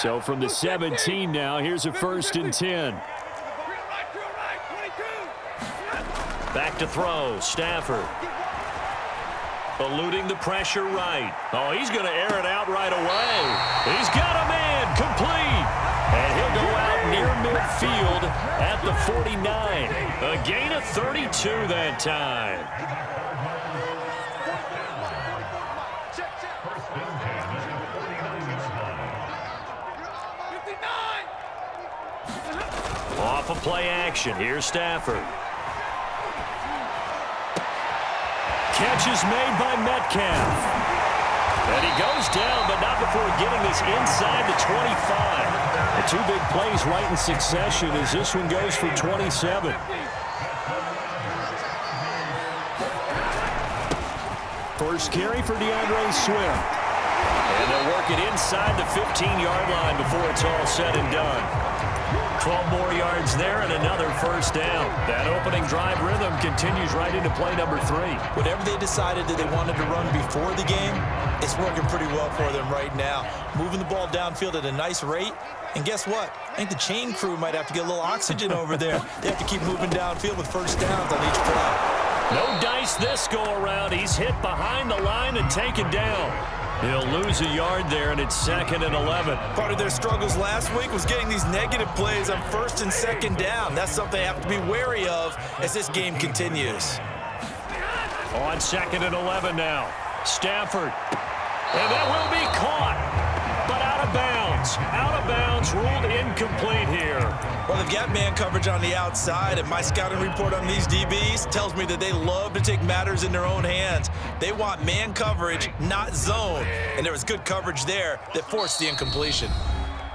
So from the 17 now, here's a 1st and 10. Back to throw, Stafford. Eluding the pressure right. Oh, he's going to air it out right away. He's got a man, complete. And he'll go out near midfield at the 49. A gain of 32 that time. Off of play action. Here's Stafford. Catch is made by Metcalf. And he goes down, but not before getting this inside the 25. The 2 big plays right in succession as this one goes for 27. First carry for DeAndre Swift. And they'll work it inside the 15-yard line before it's all said and done. 12 more yards there and another 1st down. That opening drive rhythm continues right into play number 3. Whatever they decided that they wanted to run before the game, it's working pretty well for them right now. Moving the ball downfield at a nice rate. And guess what? I think the chain crew might have to get a little oxygen over there. They have to keep moving downfield with 1st downs on each play. No dice this go around. He's hit behind the line and taken down. He'll lose a yard there, and it's 2nd and 11. Part of their struggles last week was getting these negative plays on 1st and 2nd down. That's something they have to be wary of as this game continues. On 2nd and 11 now. Stafford. And that will be caught. But out of bounds. Out of bounds, ruled incomplete here. Well, they've got man coverage on the outside, and my scouting report on these DBs tells me that they love to take matters in their own hands. They want man coverage, not zone. And there was good coverage there that forced the incompletion.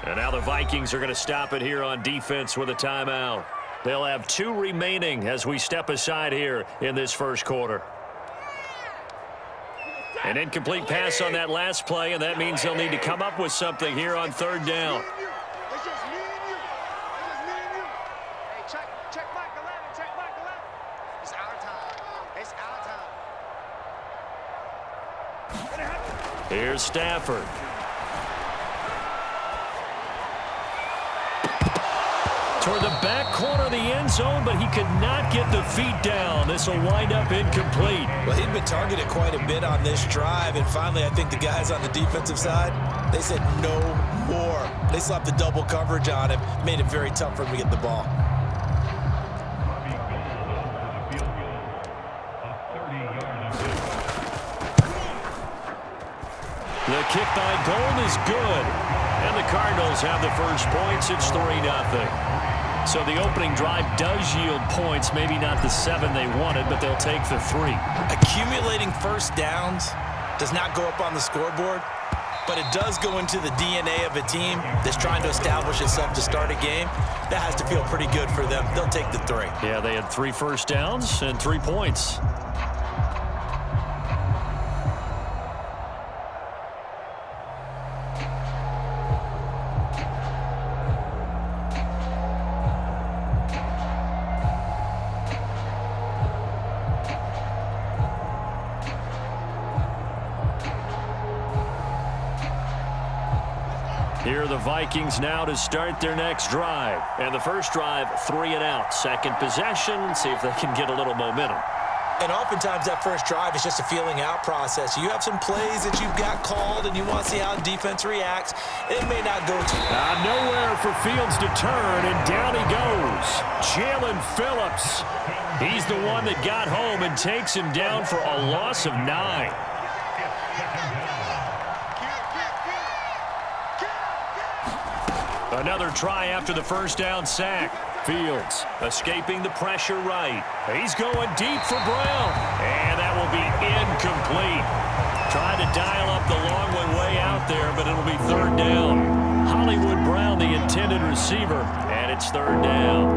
And now the Vikings are going to stop it here on defense with a timeout. They'll have 2 remaining as we step aside here in this 1st quarter. An incomplete pass on that last play, and that means they'll need to come up with something here on 3rd down. Here's Stafford. Toward the back corner of the end zone, but he could not get the feet down. This will wind up incomplete. Well, he'd been targeted quite a bit on this drive, and finally I think the guys on the defensive side, they said no more. They slapped the double coverage on him, made it very tough for him to get the ball. The kick by Gold is good. And the Cardinals have the first points. It's 3-0. So the opening drive does yield points. Maybe not the 7 they wanted, but they'll take the 3. Accumulating 1st downs does not go up on the scoreboard, but it does go into the DNA of a team that's trying to establish itself to start a game. That has to feel pretty good for them. They'll take the 3. Yeah, they had 3 first downs and 3 points. Here are the Vikings now to start their next drive. And the first drive, 3 and out. Second possession, see if they can get a little momentum. And oftentimes that first drive is just a feeling out process. You have some plays that you've got called and you want to see how the defense reacts. It may not go to nowhere for Fields to turn, and down he goes. Jalen Phillips. He's the one that got home and takes him down for a loss of 9. Another try after the first down sack. Fields escaping the pressure right. He's going deep for Brown. And that will be incomplete. Trying to dial up the long one way out there, but it'll be 3rd down. Hollywood Brown, the intended receiver, and it's 3rd down.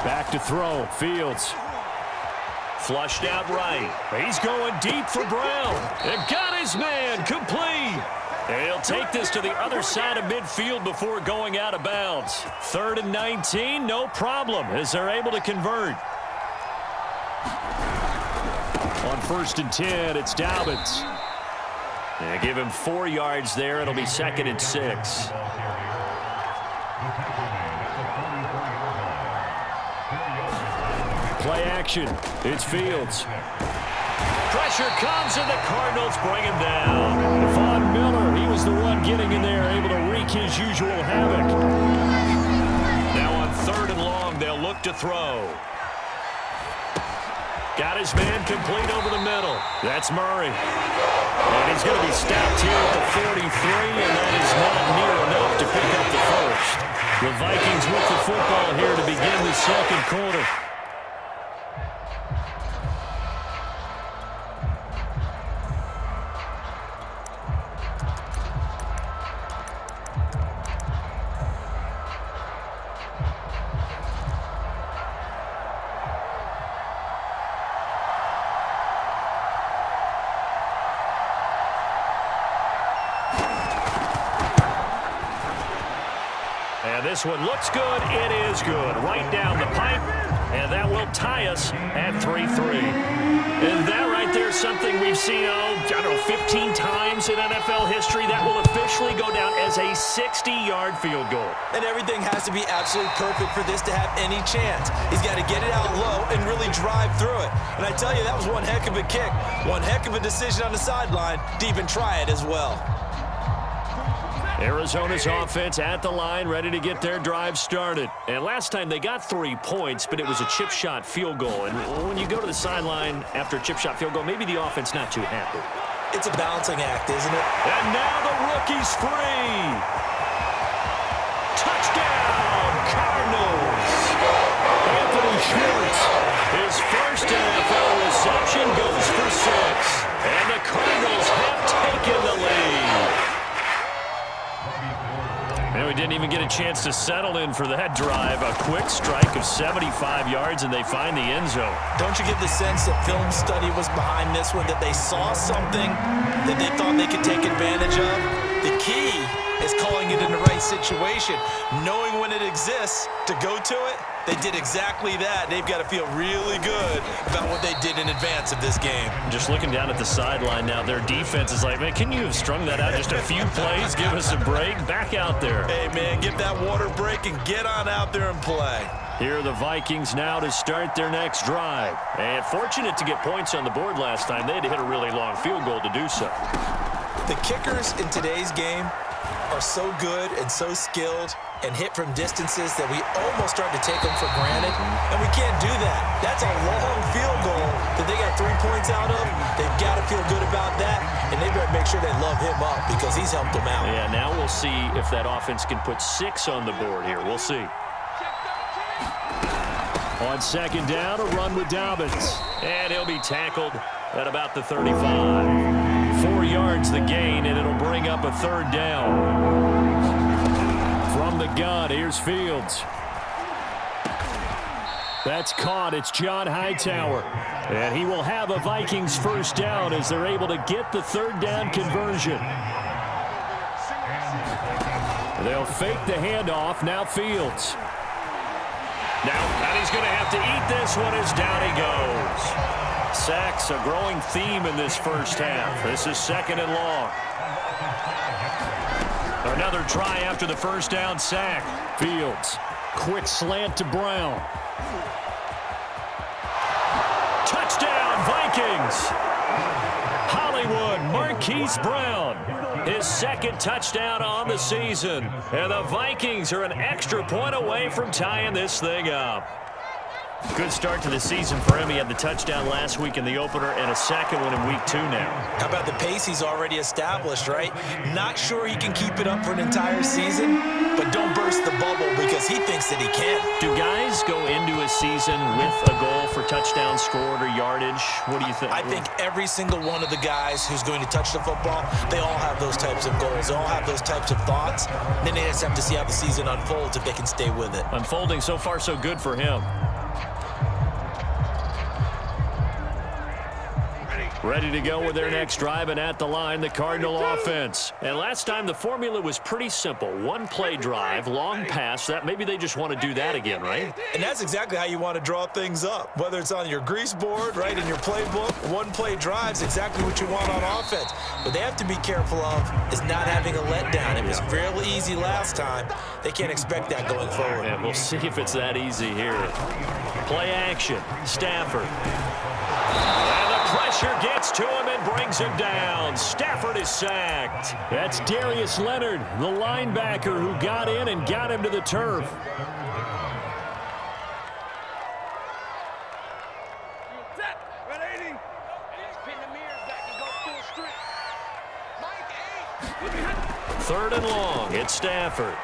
Back to throw. Fields. Flushed out right. He's going deep for Brown. And got his man complete. And he'll take this to the other side of midfield before going out of bounds. 3rd and 19, no problem, as they're able to convert. 1st and 10. It's Dobbins. Yeah, give him 4 yards there. It'll be 2nd and 6. Play action. It's Fields. Pressure comes, and the Cardinals bring him down. Von Miller, he was the one getting in there, able to wreak his usual havoc. Now on 3rd and long, they'll look to throw. Got his man complete over the middle. That's Murray. And he's going to be stopped here at the 43, and that is not near enough to pick up the first. The Vikings with the football here to begin the 2nd quarter. This one looks good. It is good. Right down the pipe. And that will tie us at 3-3. And that right there is something we've seen, 15 times in NFL history. That will officially go down as a 60-yard field goal. And everything has to be absolutely perfect for this to have any chance. He's got to get it out low and really drive through it. And I tell you, that was one heck of a kick. One heck of a decision on the sideline to even try it as well. Arizona's offense at the line, ready to get their drive started. And last time they got 3 points, but it was a chip shot field goal. And when you go to the sideline after a chip shot field goal, maybe the offense not too happy. It's a balancing act, isn't it? And now the rookie's free. Touchdown, Cardinals. Anthony Schwartz. His first NFL reception goes for 6. And the Cardinals have taken the lead. And we didn't even get a chance to settle in for that drive. A quick strike of 75 yards, and they find the end zone. Don't you get the sense that film study was behind this one, that they saw something that they thought they could take advantage of? The key is calling it in the right situation, knowing when it exists to go to it. They did exactly that. They've got to feel really good about what they did in advance of this game. Just looking down at the sideline now, their defense is like, man, can you have strung that out just a few plays? Give us a break. Back out there. Hey, man, give that water break and get on out there and play. Here are the Vikings now to start their next drive. And fortunate to get points on the board last time. They had to hit a really long field goal to do so. The kickers in today's game are so good and so skilled and hit from distances that we almost start to take them for granted, and we can't do that. That's a long field goal that they got 3 points out of. They've got to feel good about that, and they better make sure they love him up because he's helped them out. Yeah, now we'll see if that offense can put 6 on the board here. We'll see. On 2nd down, a run with Dobbins. And he'll be tackled at about the 35. 4 yards the gain, and it'll bring up a 3rd down. From the gun, here's Fields. That's caught. It's John Hightower. And he will have a Vikings 1st down as they're able to get the 3rd down conversion. They'll fake the handoff. Now Fields. And he's going to have to eat this one as down he goes. Sacks, a growing theme in this first half. This is 2nd and long. Another try after the 1st down sack. Fields. Quick slant to Brown. Touchdown, Vikings. Hollywood, Marquise Brown. His 2nd touchdown on the season. And the Vikings are an extra point away from tying this thing up. Good start to the season for him. He had the touchdown last week in the opener and a 2nd one in week 2 now. How about the pace he's already established, right? Not sure he can keep it up for an entire season, but don't burst the bubble because he thinks that he can. Do guys go into a season with a goal for touchdown scored or yardage? What do you think? I think every single one of the guys who's going to touch the football, they all have those types of goals. They all have those types of thoughts. Then they just have to see how the season unfolds if they can stay with it. Unfolding so far so good for him. Ready to go with their next drive, and at the line, the Cardinal offense. And last time, the formula was pretty simple. One-play drive, long pass. That maybe they just want to do that again, right? And that's exactly how you want to draw things up. Whether it's on your grease board, right, in your playbook, one-play drive is exactly what you want on offense. What they have to be careful of is not having a letdown. It was fairly easy last time. They can't expect that going forward. And we'll see if it's that easy here. Play action. Stafford. Pressure gets to him and brings him down. Stafford is sacked. That's Darius Leonard, the linebacker who got in and got him to the turf. Third and long. It's Stafford.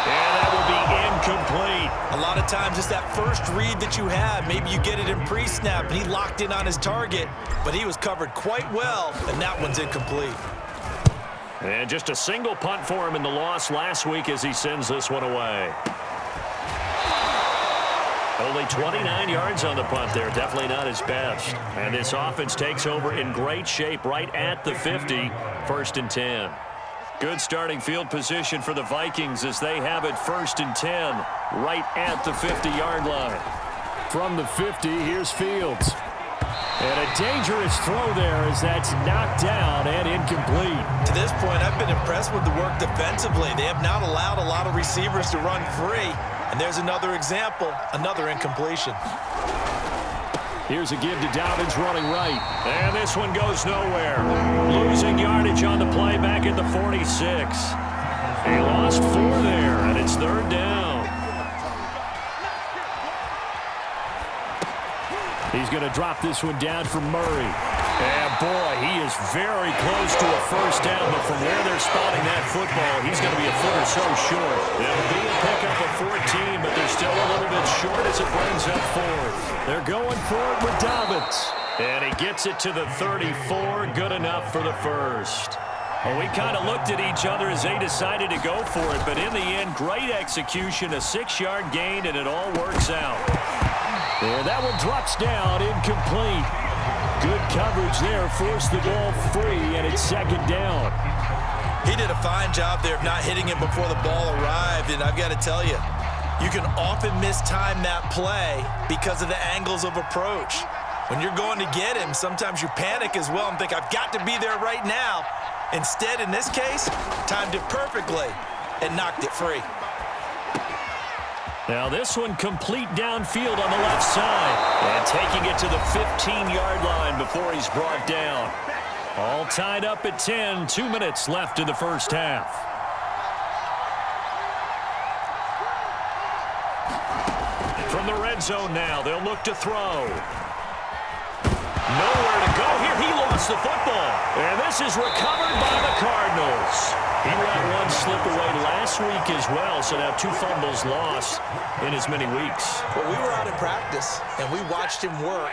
And that will be incomplete. A lot of times it's that first read that you have. Maybe you get it in pre-snap, and he locked in on his target, but he was covered quite well, and that one's incomplete. And just a single punt for him in the loss last week as he sends this one away. Only 29 yards on the punt there. Definitely not his best. And this offense takes over in great shape right at the 50. First and 10. Good starting field position for the Vikings as they have it first and 10 right at the 50-yard line. From the 50, here's Fields. And a dangerous throw there as that's knocked down and incomplete. To this point, I've been impressed with the work defensively. They have not allowed a lot of receivers to run free. And there's another example, another incompletion. Here's a give to Dobbins running right. And this one goes nowhere. Losing yardage on the play back at the 46. He lost 4 there, and it's third down. He's going to drop this one down for Murray. And, boy, he is very close to a first down, but from where they're spotting that football, he's going to be a foot or so short. It'll be a pickup of 14, but they're still a little bit short as it brings up fourth. They're going for it with Dobbins. And he gets it to the 34, good enough for the first. Well, we kind of looked at each other as they decided to go for it, but in the end, great execution, a 6-yard gain, and it all works out. And that one drops down, incomplete. Good coverage there, forced the ball free, and it's second down. He did a fine job there of not hitting it before the ball arrived, and I've got to tell you, you can often mistime that play because of the angles of approach. When you're going to get him, sometimes you panic as well and think, I've got to be there right now. Instead, in this case, timed it perfectly and knocked it free. Now this one complete downfield on the left side. And taking it to the 15-yard line before he's brought down. All tied up at 10, 2 minutes left in the first half. From the red zone now, they'll look to throw. Nowhere to go here. He lost the football. And this is recovered by the Cardinals. He let one slip away last week as well, so now 2 fumbles lost in as many weeks. Well, we were out in practice, and we watched him work.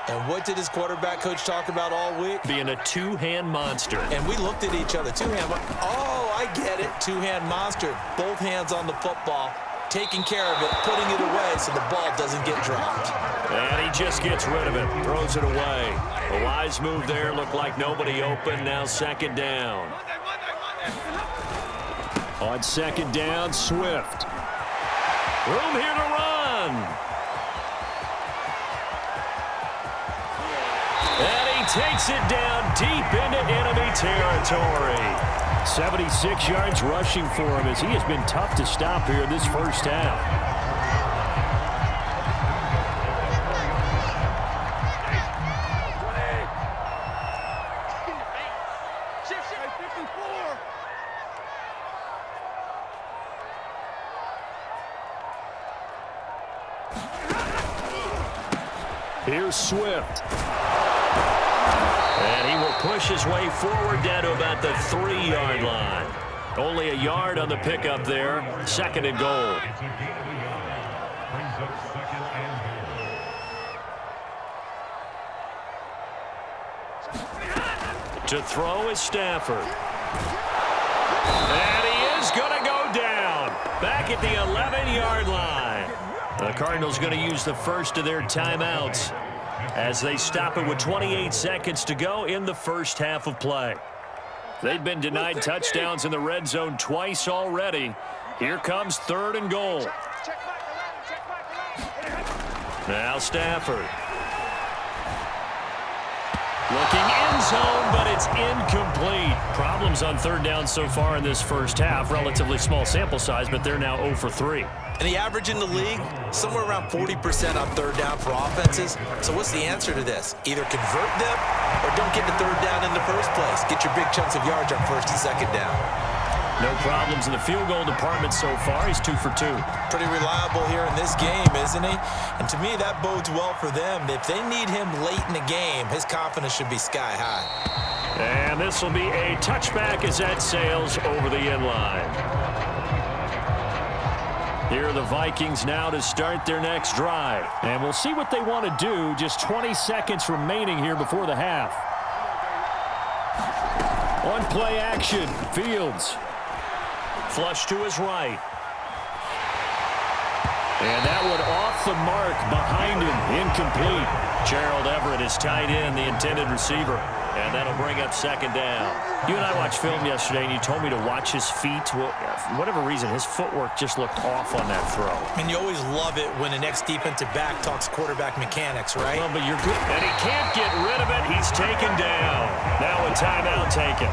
And what did his quarterback coach talk about all week? Being a two-hand monster. And we looked at each other. Two-hand. Oh, I get it. Two-hand monster. Both hands on the football, taking care of it, putting it away so the ball doesn't get dropped. And he just gets rid of it, throws it away. A wise move there. Looked like nobody open. Now second down. On second down, Swift. Room here to run. And he takes it down deep into enemy territory. 76 yards rushing for him as he has been tough to stop here this first half. Here's Swift. And he will push his way forward down to about the 3-yard line. Only a yard on the pickup there. Second and goal. To throw is Stafford. And he is going to go down. Back at the 11-yard line. The Cardinals going to use the first of their timeouts. as they stop it with 28 seconds to go in the first half of play. They've been denied touchdowns in the red zone twice already. Here comes 3rd and goal. Now Stafford. Looking end zone, but it's incomplete. Problems on 3rd down so far in this first half. Relatively small sample size, but they're now 0 for 3. And the average in the league, somewhere around 40% on 3rd down for offenses. So what's the answer to this? Either convert them or don't get the 3rd down in the first place. Get your big chunks of yards on 1st and 2nd down. No problems in the field goal department so far. He's 2 for 2. Pretty reliable here in this game, isn't he? And to me, that bodes well for them. If they need him late in the game, his confidence should be sky high. And this will be a touchback as that sails over the end line. Here are the Vikings now to start their next drive. And we'll see what they want to do. Just 20 seconds remaining here before the half. On play action, Fields. Flush to his right. And that one off the mark behind him. Incomplete. Gerald Everett is tied in, the intended receiver. And that'll bring up 2nd down. You and I watched film yesterday, and you told me to watch his feet. Well, for whatever reason, his footwork just looked off on that throw. And you always love it when the next defensive back talks quarterback mechanics, right? Well, but you're good. And he can't get rid of it. He's taken down. Now a timeout taken.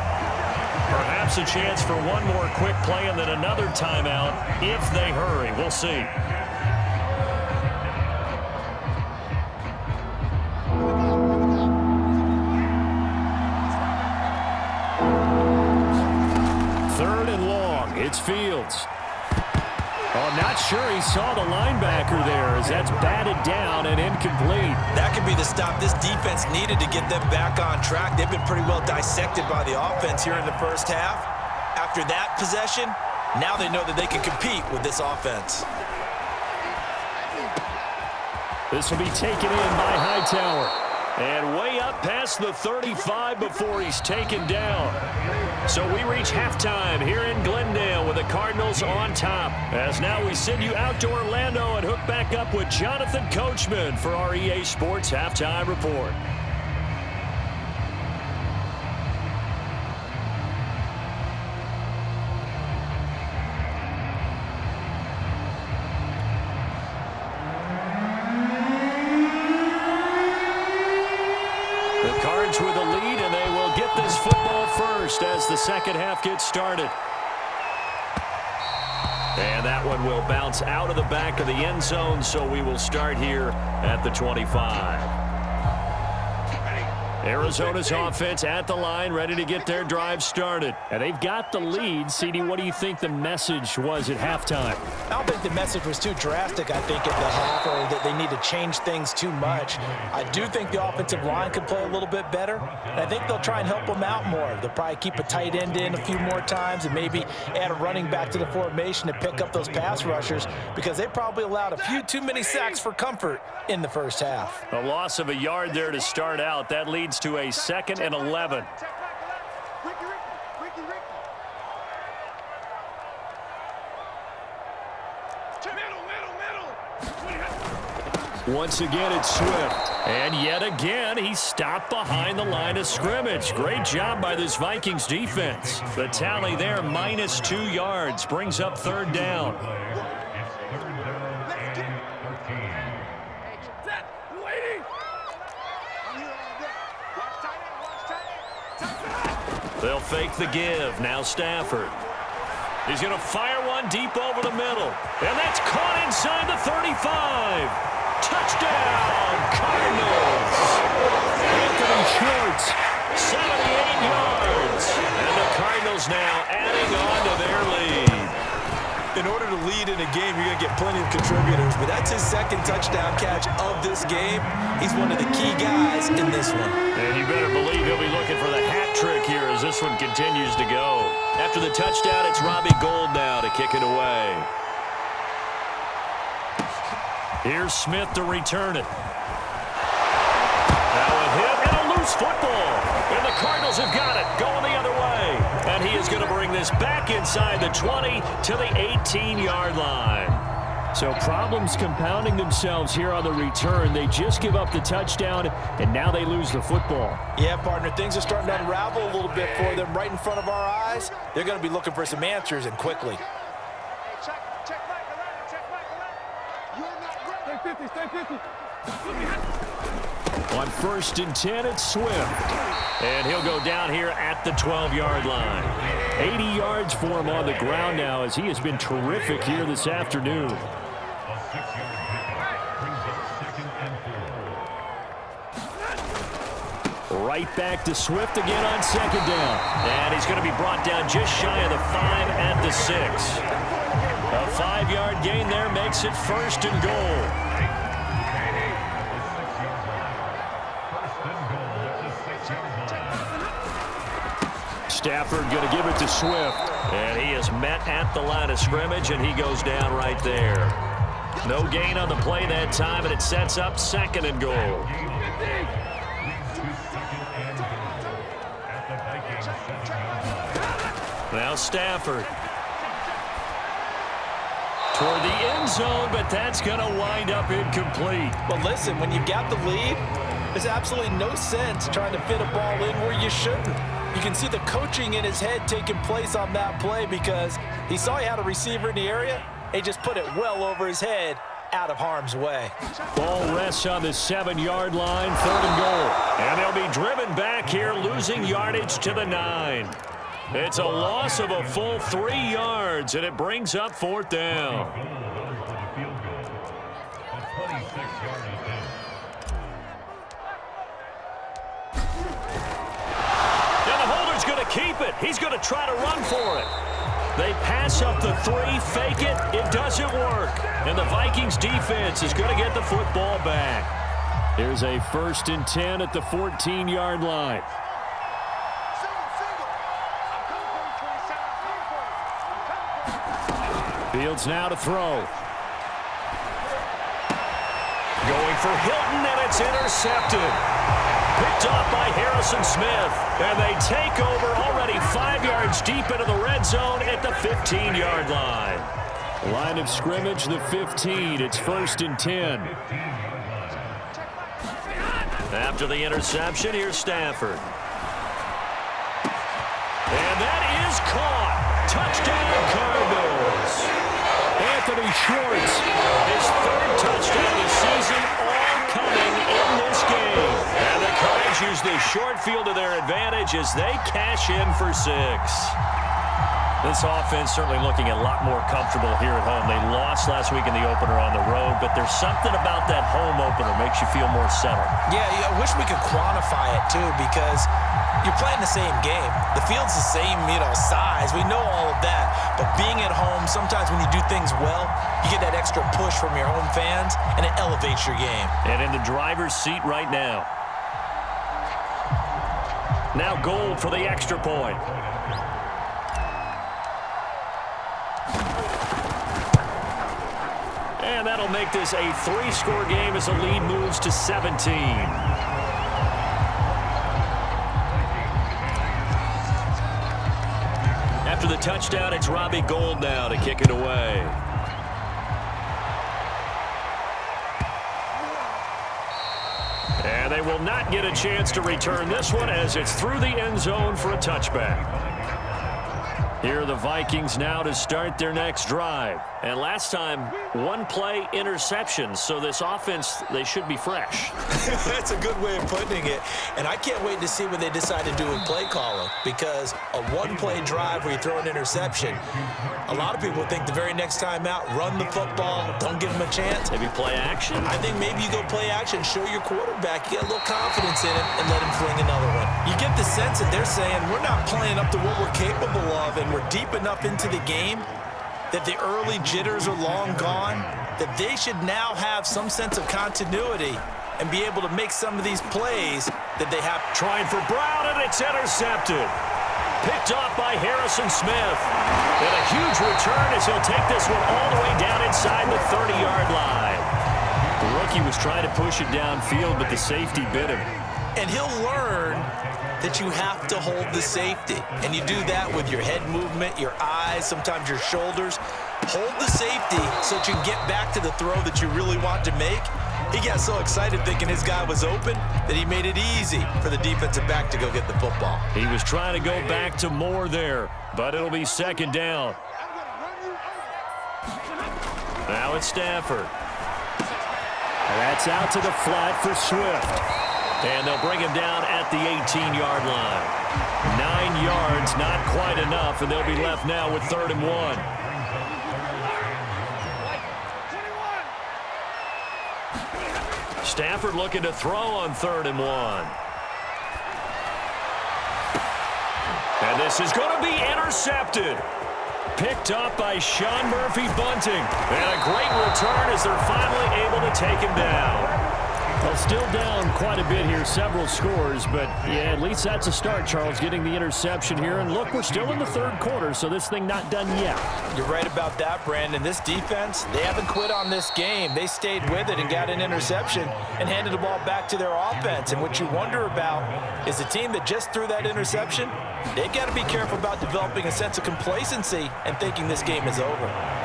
Perhaps a chance for one more quick play and then another timeout if they hurry. We'll see. It's Fields. Oh, not sure he saw the linebacker there as that's batted down and incomplete. That could be the stop this defense needed to get them back on track. They've been pretty well dissected by the offense here in the first half. After that possession, now they know that they can compete with this offense. This will be taken in by Hightower. And way up past the 35 before he's taken down. So we reach halftime here in Glendale with the Cardinals on top. As now we send you out to Orlando and hook back up with Jonathan Coachman for our EA Sports Halftime Report. With a lead, and they will get this football first as the second half gets started. And that one will bounce out of the back of the end zone, so we will start here at the 25. Arizona's offense at the line, ready to get their drive started. And they've got the lead. CD, what do you think the message was at halftime? I don't think the message was too drastic, I think, at the half, or that they need to change things too much. I do think the offensive line could play a little bit better, and I think they'll try and help them out more. They'll probably keep a tight end in a few more times and maybe add a running back to the formation to pick up those pass rushers, because they probably allowed a few too many sacks for comfort in the first half. A loss of a yard there to start out. That leads to a 2nd and 11. Once again, it's Swift. And yet again, he's stopped behind the line of scrimmage. Great job by this Vikings defense. The tally there, -2 yards, brings up 3rd down. They'll fake the give. Now Stafford. He's going to fire one deep over the middle. And that's caught inside the 35. Touchdown, Cardinals. Anthony Schwartz, 78 yards. And the Cardinals now adding on to their lead. In order to lead in a game, you're going to get plenty of contributors, but that's his 2nd touchdown catch of this game. He's one of the key guys in this one. And you better believe he'll be looking for the hat trick here as this one continues to go. After the touchdown, it's Robbie Gould now to kick it away. Here's Smith to return it. Now a hit and a loose football. And the Cardinals have got it, going the other way. And he is going to bring this back inside the 20 to the 18-yard line. So problems compounding themselves here on the return. They just give up the touchdown, and now they lose the football. Yeah, partner, things are starting to unravel a little bit for them right in front of our eyes. They're going to be looking for some answers, and quickly. On 1st and 10, it's Swift. And he'll go down here at the 12-yard line. 80 yards for him on the ground now as he has been terrific here this afternoon. Right back to Swift again on 2nd down. And he's going to be brought down just shy of the 5 at the 6. A 5-yard gain there makes it 1st and goal. Stafford going to give it to Swift. And he is met at the line of scrimmage, and he goes down right there. No gain on the play that time, and it sets up 2nd and goal. Now Stafford. Toward the end zone, but that's going to wind up incomplete. But listen, when you've got the lead, there's absolutely no sense trying to fit a ball in where you shouldn't. You can see the coaching in his head taking place on that play because he saw he had a receiver in the area. He just put it well over his head out of harm's way. Ball rests on the 7-yard line, 3rd and goal. And they'll be driven back here, losing yardage to the 9. It's a loss of a full 3 yards, and it brings up 4th down. Keep it. He's going to try to run for it. They pass up the 3, fake it. It doesn't work. And the Vikings defense is going to get the football back. Here's a 1st and 10 at the 14-yard line. Fields now to throw. Going for Hilton, and it's intercepted. Picked off by Harrison Smith. And they take over already 5 yards deep into the red zone at the 15-yard line. Line of scrimmage, the 15. It's 1st and 10. After the interception, here's Stafford. And that is caught. Touchdown, Cardinals. Anthony Schwartz. His 3rd touchdown this season, all coming in this game. And the Cards use the short field to their advantage as they cash in for 6. This offense certainly looking a lot more comfortable here at home. They lost last week in the opener on the road, but there's something about that home opener makes you feel more settled. Yeah, I wish we could quantify it, too, because you're playing the same game. The field's the same, size. We know all of that. But being at home, sometimes when you do things well, you get that extra push from your home fans, and it elevates your game. And in the driver's seat right now. Now Gold for the extra point. And that'll make this a 3-score game as the lead moves to 17. After the touchdown, it's Robbie Gould now to kick it away. And they will not get a chance to return this one as it's through the end zone for a touchback. Here are the Vikings now to start their next drive. And last time, 1-play interceptions. So this offense, they should be fresh. That's a good way of putting it. And I can't wait to see what they decide to do with play calling, because a 1-play drive where you throw an interception, a lot of people think the very next time out, run the football, don't give them a chance. Maybe play action? I think maybe you go play action, show your quarterback, you get a little confidence in him, and let him fling another one. You get the sense that they're saying, we're not playing up to what we're capable of, and we're deep enough into the game that the early jitters are long gone, that they should now have some sense of continuity and be able to make some of these plays that they have. Trying for Brown, and it's intercepted. Picked off by Harrison Smith. And a huge return as he'll take this one all the way down inside the 30-yard line. The rookie was trying to push it downfield, but the safety bit him. And he'll learn that you have to hold the safety. And you do that with your head movement, your eyes, sometimes your shoulders. hold the safety so that you can get back to the throw that you really want to make. He got so excited thinking his guy was open that he made it easy for the defensive back to go get the football. He was trying to go back to more there, but it'll be second down. Now it's Stafford. That's out to the flat for Swift. And they'll bring him down at the 18-yard line. 9 yards, not quite enough, and they'll be left now with 3rd and 1. Stafford looking to throw on 3rd and 1. And this is going to be intercepted. Picked up by Sean Murphy-Bunting. And a great return as they're finally able to take him down. Well, still down quite a bit here, several scores, but yeah, at least that's a start, Charles, getting the interception here. And look, we're still in the 3rd quarter, so this thing not done yet. You're right about that, Brandon. This defense, they haven't quit on this game. They stayed with it and got an interception and handed the ball back to their offense. And what you wonder about is the team that just threw that interception, they've got to be careful about developing a sense of complacency and thinking this game is over.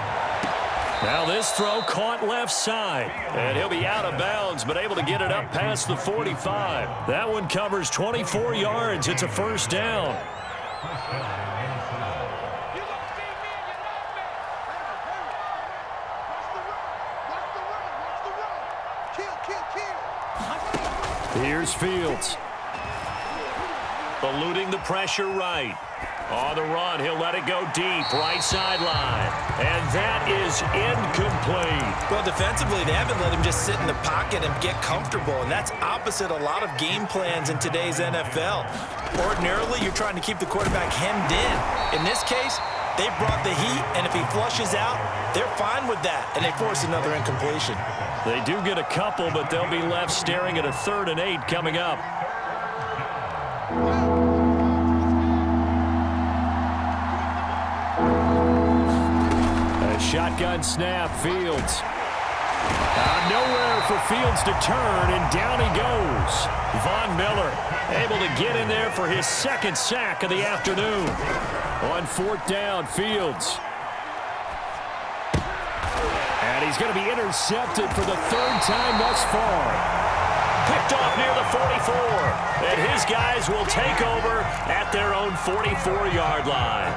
Now this throw caught left side, and he'll be out of bounds, but able to get it up past the 45. That one covers 24 yards. It's a 1st down. Here's Fields. Eluding the pressure right. On the run, he'll let it go deep, right sideline. And that is incomplete. Well, defensively, they haven't let him just sit in the pocket and get comfortable, and that's opposite a lot of game plans in today's NFL. Ordinarily, you're trying to keep the quarterback hemmed in. In this case, they brought the heat, and if he flushes out, they're fine with that, and they force another incompletion. They do get a couple, but they'll be left staring at a 3rd and 8 coming up. Shotgun snap, Fields. Out of nowhere for Fields to turn, and down he goes. Von Miller able to get in there for his 2nd sack of the afternoon. On 4th down, Fields. And he's going to be intercepted for the 3rd time thus far. Picked off near the 44. And his guys will take over at their own 44-yard line.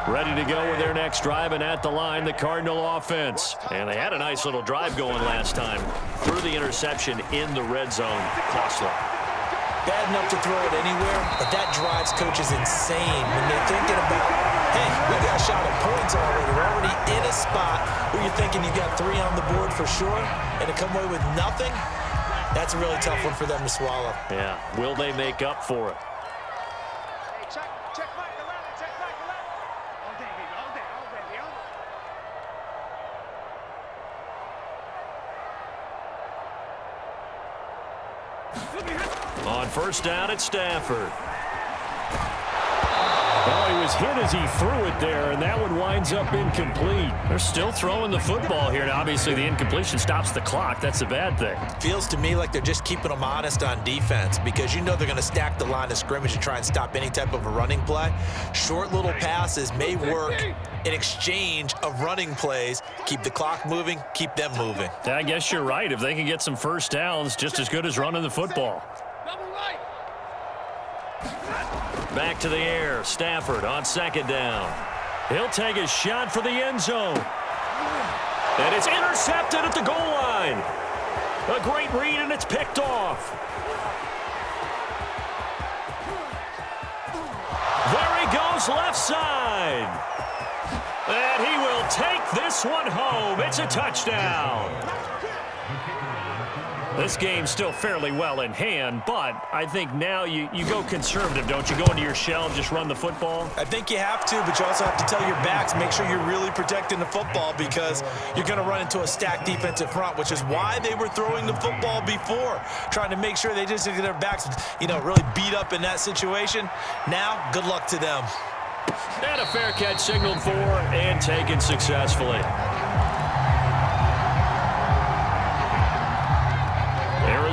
Ready to go with their next drive, and at the line, the Cardinal offense. And they had a nice little drive going last time. Threw the interception in the red zone. Costly. Bad enough to throw it anywhere, but that drives coaches insane when they're thinking about, hey, we got a shot at points already. We're already in a spot where you're thinking you got 3 on the board for sure, and to come away with nothing, that's a really tough one for them to swallow. Yeah. Will they make up for it? On 1st down, it's Stafford. Oh, he was hit as he threw it there, and that one winds up incomplete. They're still throwing the football here. Now, obviously, the incompletion stops the clock. That's a bad thing. Feels to me like they're just keeping them honest on defense because you know they're going to stack the line of scrimmage and try and stop any type of a running play. Short little passes may work in exchange of running plays. Keep the clock moving, keep them moving. I guess you're right. If they can get some 1st downs, just as good as running the football. Back to the air. Stafford on 2nd down. He'll take a shot for the end zone. And it's intercepted at the goal line. A great read, and it's picked off. There he goes, left side. And he will take this one home. It's a touchdown. This game's still fairly well in hand, but I think now you go conservative, don't you? Go into your shell and just run the football? I think you have to, but you also have to tell your backs, make sure you're really protecting the football because you're going to run into a stacked defensive front, which is why they were throwing the football before, trying to make sure they just get their backs, really beat up in that situation. Now, good luck to them. And a fair catch signaled for and taken successfully.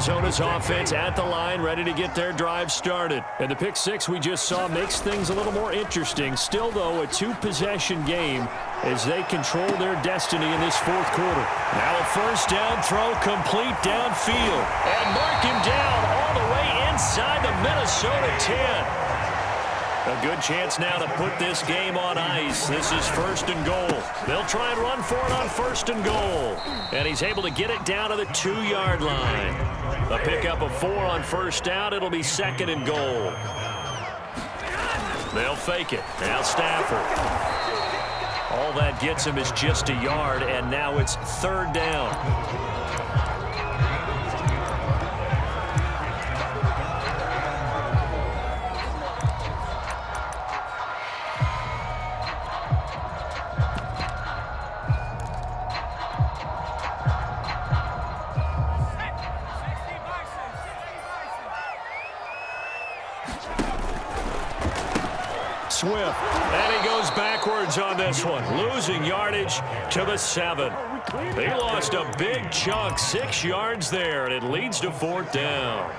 Arizona's offense at the line, ready to get their drive started. And the pick six we just saw makes things a little more interesting. Still, though, a two-possession game as they control their destiny in this fourth quarter. Now a first down throw complete downfield. And mark him down all the way inside the Minnesota 10. A good chance now to put this game on ice. This is first and goal. They'll try and run for it on first and goal. And he's able to get it down to the 2-yard line. A pickup of 4 on first down. It'll be second and goal. They'll fake it. Now Stafford. All that gets him is just a yard, and now it's third down. Swift, and he goes backwards on this one, losing yardage to the 7. They lost a big chunk, 6 yards there, and it leads to fourth down.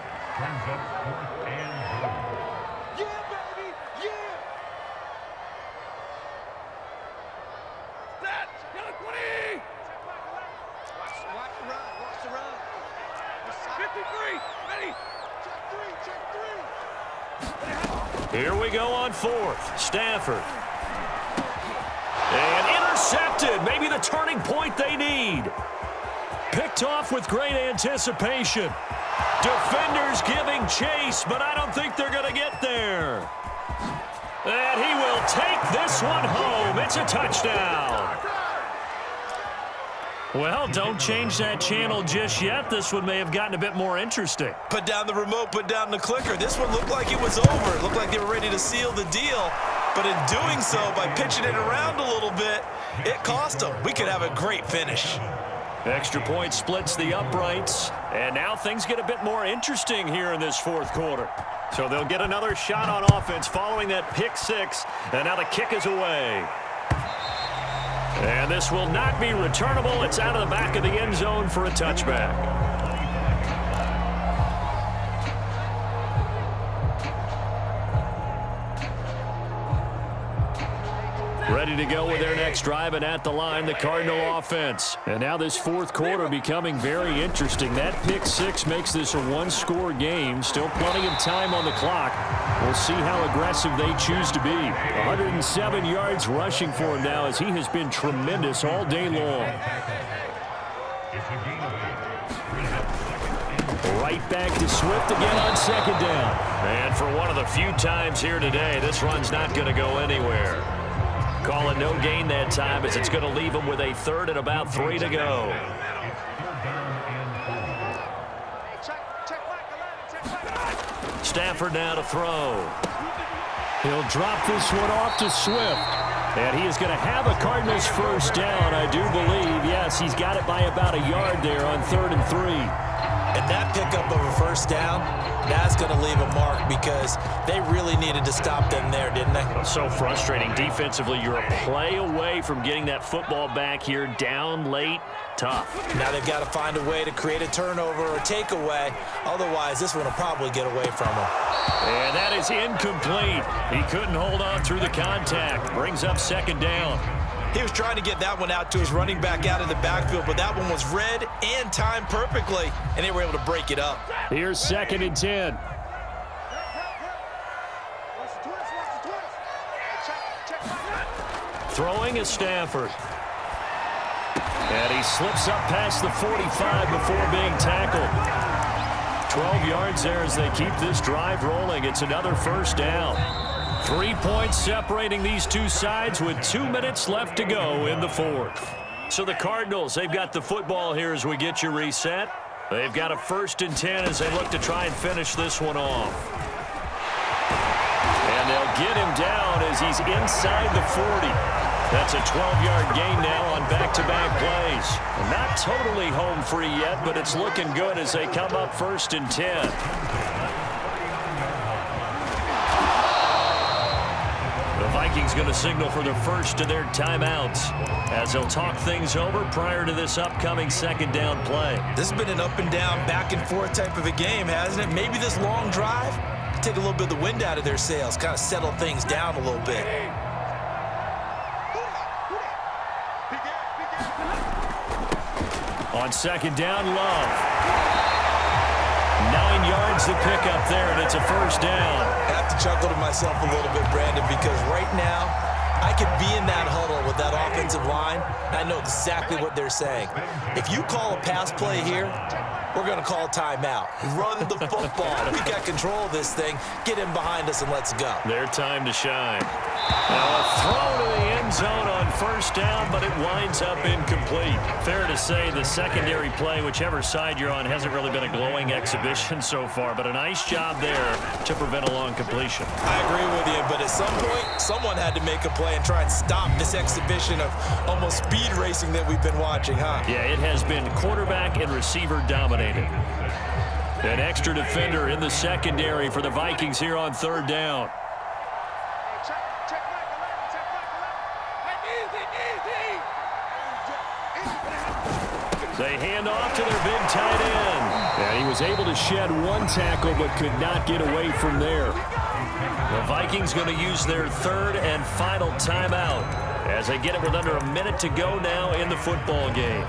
Here we go on fourth. Stafford. And intercepted. Maybe the turning point they need. Picked off with great anticipation. Defenders giving chase, but I don't think they're going to get there. And he will take this one home. It's a touchdown. Well, don't change that channel just yet. This one may have gotten a bit more interesting. Put down the remote, put down the clicker. This one looked like it was over. It looked like they were ready to seal the deal. But in doing so, by pitching it around a little bit, it cost them. We could have a great finish. Extra point splits the uprights. And now things get a bit more interesting here in this fourth quarter. So they'll get another shot on offense following that pick six. And now the kick is away. And this will not be returnable. It's out of the back of the end zone for a touchback. Ready to go with their next drive, and at the line, the Cardinal offense. And now this fourth quarter becoming very interesting. That pick six makes this a one-score game. Still plenty of time on the clock. We'll see how aggressive they choose to be. 107 yards rushing for him now as he has been tremendous all day long. Right back to Swift again on second down. And for one of the few times here today, this run's not going to go anywhere. Calling no gain that time as it's going to leave him with a third and about 3 to go. Stafford now to throw. He'll drop this one off to Swift. And he is going to have a Cardinals first down, I do believe. Yes, he's got it by about a yard there on 3rd and 3. And that pickup of a first down, that's going to leave a mark because they really needed to stop them there, didn't they? So frustrating. Defensively, you're a play away from getting that football back here down late. Tough. Now they've got to find a way to create a turnover or takeaway. Otherwise, this one will probably get away from them. And that is incomplete. He couldn't hold on through the contact. Brings up second down. He was trying to get that one out to his running back out of the backfield, but that one was read and timed perfectly, and they were able to break it up. Here's 2nd and 10. Throwing is Stafford. And he slips up past the 45 before being tackled. 12 yards there as they keep this drive rolling. It's another first down. 3 points separating these two sides with 2 minutes left to go in the fourth. So the Cardinals, they've got the football here as we get you reset. They've got a 1st and 10 as they look to try and finish this one off. And they'll get him down as he's inside the 40. That's a 12-yard gain now on back-to-back plays. Not totally home free yet, but it's looking good as they come up 1st and 10. Vikings going to signal for the first of their timeouts as they'll talk things over prior to this upcoming second down play. This has been an up and down, back and forth type of a game, hasn't it? Maybe this long drive take a little bit of the wind out of their sails, kind of settle things down a little bit. On second down, Love. 9 yards to pick up there, and it's a first down. I have to chuckle to myself a little bit, Brandon, because right now I could be in that huddle with that offensive line, and I know exactly what they're saying. If you call a pass play here, we're going to call timeout. Run the football. We got control of this thing. Get him behind us and let's go. Their time to shine. Now a throw to the end zone on first down, but it winds up incomplete. Fair to say the secondary play, whichever side you're on, hasn't really been a glowing exhibition so far, but a nice job there to prevent a long completion. I agree with you, but at some point, someone had to make a play and try and stop this exhibition of almost speed racing that we've been watching, huh? Yeah, it has been quarterback and receiver dominated. An extra defender in the secondary for the Vikings here on third down. They hand off to their big tight end. And he was able to shed one tackle but could not get away from there. The Vikings going to use their third and final timeout as they get it with under a minute to go now in the football game.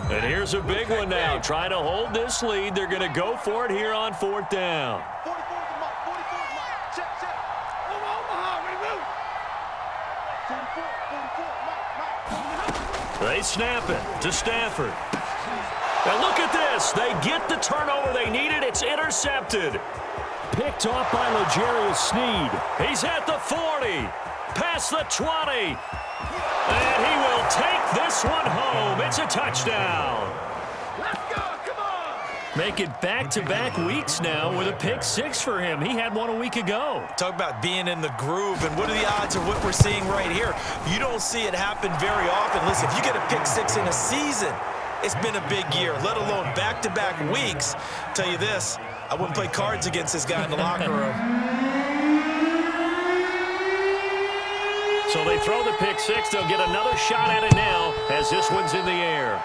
And here's a big one now. Trying to hold this lead. They're going to go for it here on fourth down. They snap it to Stafford. And look at this. They get the turnover they needed. It's intercepted. Picked off by L'Jarius Sneed. He's at the 40. Past the 20. And he will take this one home. It's a touchdown. Let's go. Come on. Make it back-to-back weeks now with a pick six for him. He had one a week ago. Talk about being in the groove, and what are the odds of what we're seeing right here? You don't see it happen very often. Listen, if you get a pick six in a season, it's been a big year, let alone back-to-back weeks. Tell you this, I wouldn't play cards against this guy in the locker room. So they throw the pick six. They'll get another shot at it now as this one's in the air.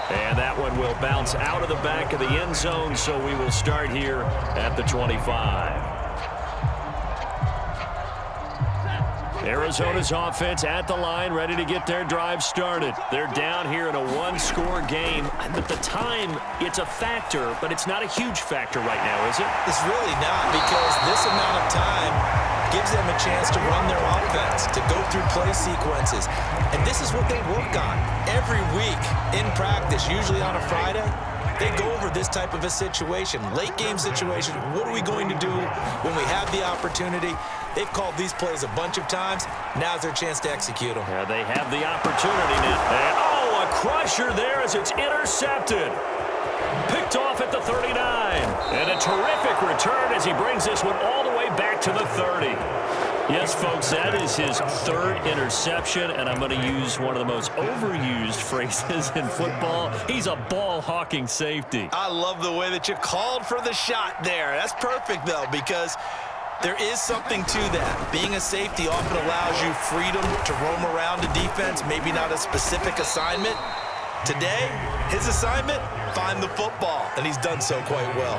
And that one will bounce out of the back of the end zone, so we will start here at the 25. Arizona's offense at the line, ready to get their drive started. They're down here in a one-score game. But the time, it's a factor, but it's not a huge factor right now, is it? It's really not, because this amount of time gives them a chance to run their offense, to go through play sequences. And this is what they work on every week in practice, usually on a Friday. They go over this type of a situation, late game situation. What are we going to do when we have the opportunity? They've called these plays a bunch of times. Now's their chance to execute them. Yeah, they have the opportunity now. And, oh, a crusher there as it's intercepted. Picked off at the 39. And a terrific return as he brings this one all the way back to the 30. Yes, folks, that is his third interception, and I'm going to use one of the most overused phrases in football. He's a ball-hawking safety. I love the way that you called for the shot there. That's perfect, though, because there is something to that. Being a safety often allows you freedom to roam around a defense, maybe not a specific assignment. Today, his assignment, find the football, and he's done so quite well.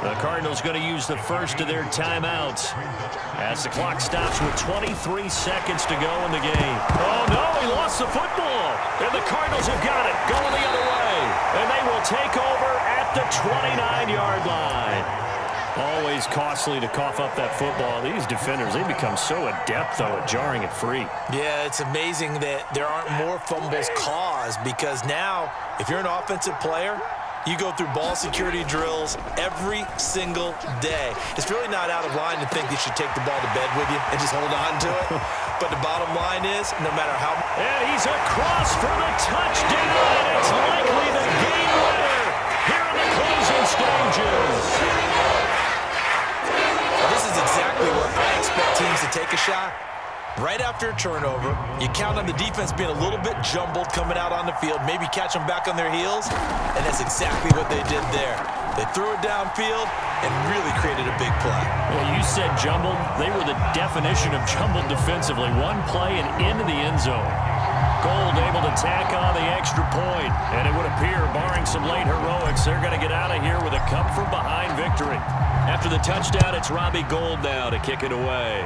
The Cardinals going to use the first of their timeouts as the clock stops with 23 seconds to go in the game. Oh, no, he lost the football. And the Cardinals have got it going the other way. And they will take over at the 29-yard line. Always costly to cough up that football. These defenders, they become so adept, though, at jarring it free. Yeah, it's amazing that there aren't more fumbles caused, because now, if you're an offensive player, you go through ball security drills every single day. It's really not out of line to think you should take the ball to bed with you and just hold on to it. But the bottom line is, no matter how... And he's across for the touchdown, and it's likely the game winner here in the closing stages. This is exactly where I expect teams to take a shot. Right after a turnover, you count on the defense being a little bit jumbled coming out on the field, maybe catch them back on their heels, and that's exactly what they did there. They threw it downfield and really created a big play. Well, you said jumbled. They were the definition of jumbled defensively. One play and into the end zone. Gold able to tack on the extra point, and it would appear, barring some late heroics, they're going to get out of here with a come-from-behind victory. After the touchdown, it's Robbie Gould now to kick it away.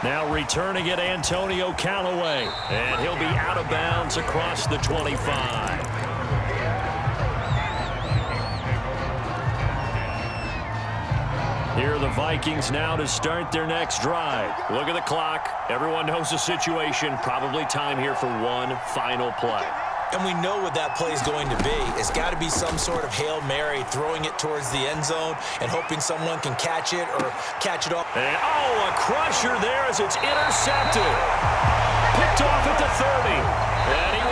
Now returning it, Antonio Callaway, and he'll be out of bounds across the 25. Here are the Vikings now to start their next drive. Look at the clock. Everyone knows the situation. Probably time here for one final play. And we know what that play is going to be. It's got to be some sort of Hail Mary, throwing it towards the end zone and hoping someone can catch it or catch it off. And, a crusher there as it's intercepted. Picked off at the 30. And he